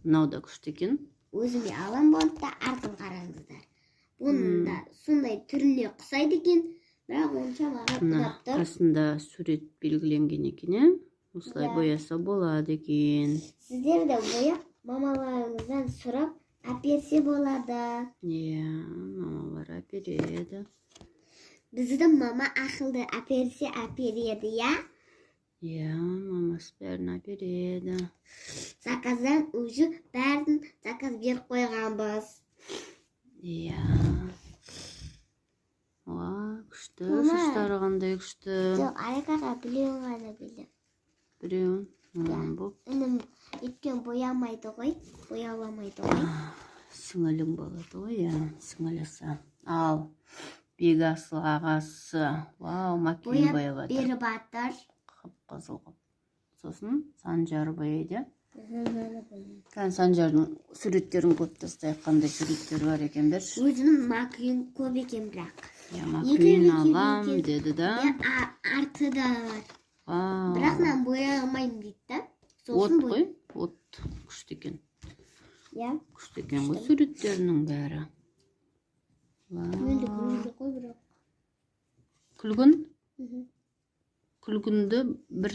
Мынау да күшті екен. Өзіме алам болды да артын қараңыздар. Бұның да сондай түріне ұқсайды екен, бірақ онша маған ұнап тұр. Қасында сурет белгіленген екен. Осылай бояса болады екен. Сіздер де бояп мамаларыңыздан сұрап әперсе болады. Мамалар әпереді. Біздің мама ақылды әперсе әпереді, мамасы бәрін әпереді. Заказдан уже бәрін заказ беріп қойғанбыз. Күшті, шаштары қандай күшті. Жоқ, Айқаға біреуін ғана білдім. Біреуін? Інім өткен боямайды ғой, бояламайды ғой. Сіңілің болады ғой, сіңілісі. Ал, Бегасыл ағасы. Макин бояп жатыр. Бояп беріп жатыр. Қып-қызыл қып. Сосын Санжар бояйды. Санжардың суреттерін көп тастайық, қандай суреттер бар екен берші. Өзінің макин көп екен бірақ. Макин алам деді да. Арты да бар. Бірақ мен боя алмайым дейді да. От қой, от күшті екен. Күшті екен ғой суреттерінің бәрі. Менде күлгінді қой бірақ. Күлгін? Күлгінді бір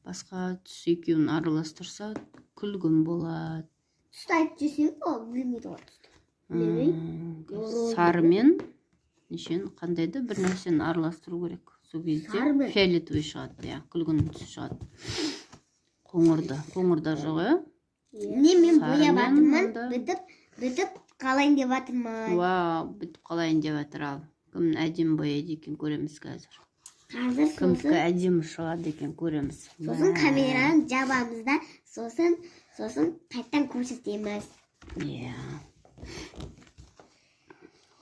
басқа түс екеуін араластырса күлгін болады. Түсті айтып жесең, ол білмейді ғой түсті. Сарымен нешен қандайды бір нәрсені араластыру керек. Сол кезде фиолетовый шығады, күлгін түсі шығады. Қоңырда жоқ, Не, мен бояп жатырмын, бітіп қалайын деп жатырмын. Бітіп қалайын деп жатыр ал. Кім әдемі бояйды екен көреміз қазір. Кімдікі әдемі шығады екен көреміз. Сосын камераны жабамыз да, сосын қайттан көрсетеміз.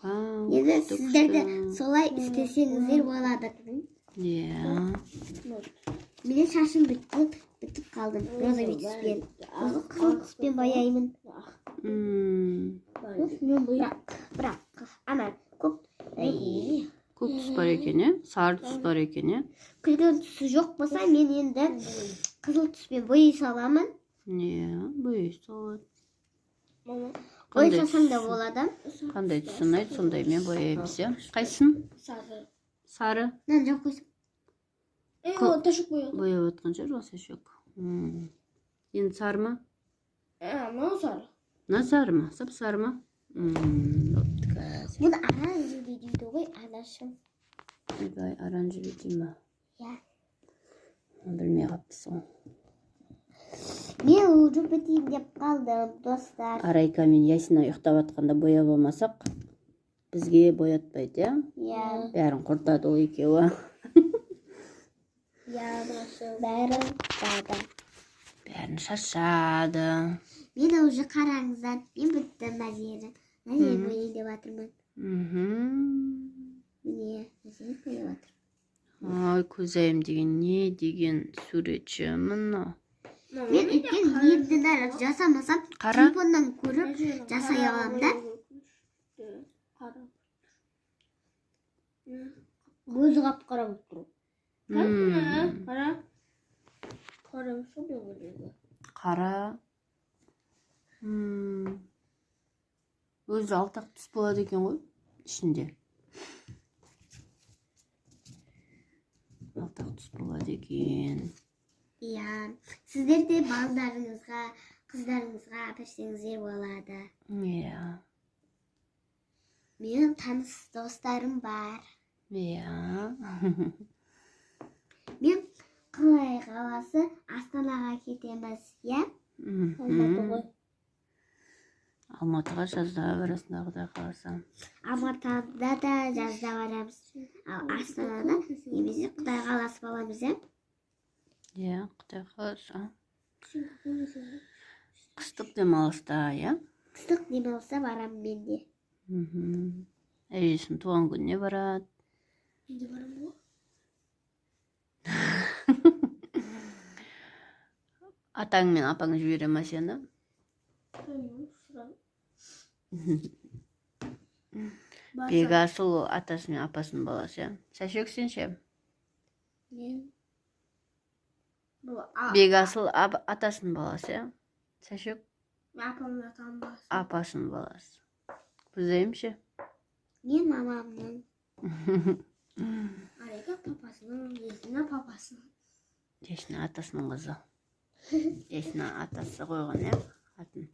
Енді сіздер де солай істесеңіздер болады. Менің шашым бітіп қалдым, розовый түспен. Сосын қызыл түспен бояймын. Бірақ, ана көк түс бар екен, сары түс бар екен. Күлгін түсі жоқ болса, мен енді қызыл түспен бояй саламын. Бояй салады. Бояй салсаң да болады. Қандай түс ұнайды, сондай мен бояймыз, Қайсын? Сары. Нан жауып қойсам. Ташық бояды. Бояп отқан жер осы шөк. Енді сары ма? Мынау сары. Мына сары ма? Сап-сары ма? Бұны оранжевый дейді ғой, анашым. Оранжевый дей ма? Білмей қаппысың. Мен уже бітейін деп қалдым, достар. Арайка мен Ясина ұйықтап атқанда бояп алмасақ, бізге боятпайды, Бәрін құртады ол екеуі. Бәрін шашады. Мен уже қараңыздан, мен біттім Назері. Назері бояй деп жатырмын. Міне, Назері бояп жатыр. Көзайым деген не деген суретші мұны? Мен өткен ерден әрі жасамасам, телефоннан көріп жасай алам да. Өзі қап-қара болып тұр. Қара. Өзі алтақ түс болады екен ғой, ішінде. Алтақ түс болады екен. Сіздер де балдарыңызға, қыздарыңызға әперсеңіздер болады. Менің таныс достарым бар. Мен Құлай қаласы Астанаға кетеміз, Алматыға жазда барасың, Құдай қаласа. Алматыда да жазда барамыз. Ал Астанада немесе Құдай қаласы боламыз, Құдай қаласа. Қыстық демалыста, Қыстық демалыста барам мен де. Әжесінің туған күніне барады. Мен де барам ғой. Атаң мен апаң жібере ма сені? Бегасыл атасы мен апасының баласы, Шашек сен ше? Бегасыл атасының баласы, Сәшек Апамның атамбасы. апасының баласы. Күзейім ше? Мен мамамның. Арайка папасының, есіне папасының. Есіне атасының қызы. Есіне атасы қойған, е? Атын.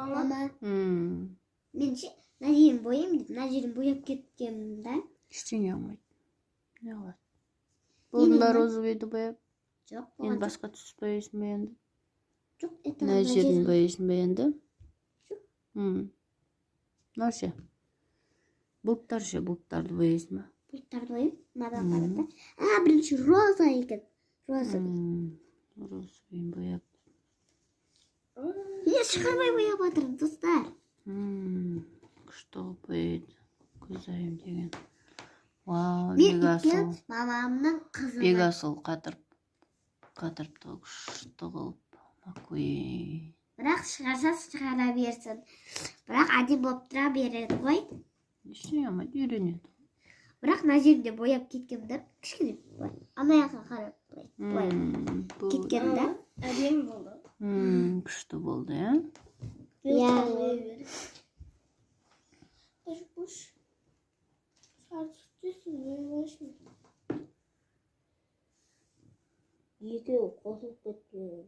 Мама. М, Мен ше, мына жерін бояймын деп, мына жерін бояп кеткенмін да. Ештеңе қылмайды. Не қылады? Бұның да розовыйды бояп, Жоқ, енді басқа түс бояйсың ба енді? жоқ, это Мына жерін бояйсың ба енді? Мынау ше? Бұлттар ше, бұлттарды бояйсың ба? Бұлттарды бояймын, мынадан қарата. Бірінші роза екен. Роза. Розовыйын бояп. Мен шығармай бояп жатырмын, достар. Күшті қылып бояйды. Көзайым деген. Вау, Мен бек екен асыл. мамамның қызы. Бек асыл қатырып та күшті қылып. Макуей. Бірақ шығарса шығара берсін. Бірақ әдем болып тұра береді ғой. Ештеңе қылмайды, үйренеді. Бірақ мына жерінде бояп кеткенмін да, кішкене былай. Ана жаққа қарап былай кеткен да. Әдем болды. Күшті болды, е? Иә. Буш. Сартыстысың, ойлашын. Екеуі қосылып кеткен.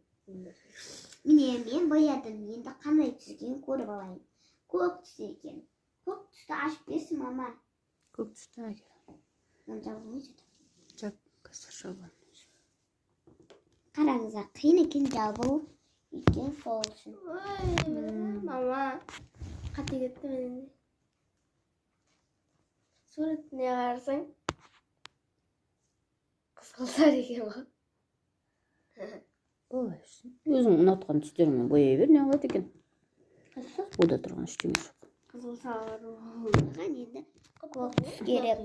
Міне мен боядым, енді қандай түскен көріп алайын. Көк түс екен. Көк түсті ашып берсін мама. Көк түсті әкел. Оны жабылмай жатыр. Жап, қазір жабын. Қараңыздар, қиын екен жабылу екен сол үшін. Ой, мама. Қате кетті менің. Суретіне қарасаң. Қызғалдар екен ғой. Болайсың. Өзің ұнатқан түстеріңмен бояй бер, не қылады екен? Ода тұрған ештеңе жоқ. Қызыл сары. Маған енді көк түс керек.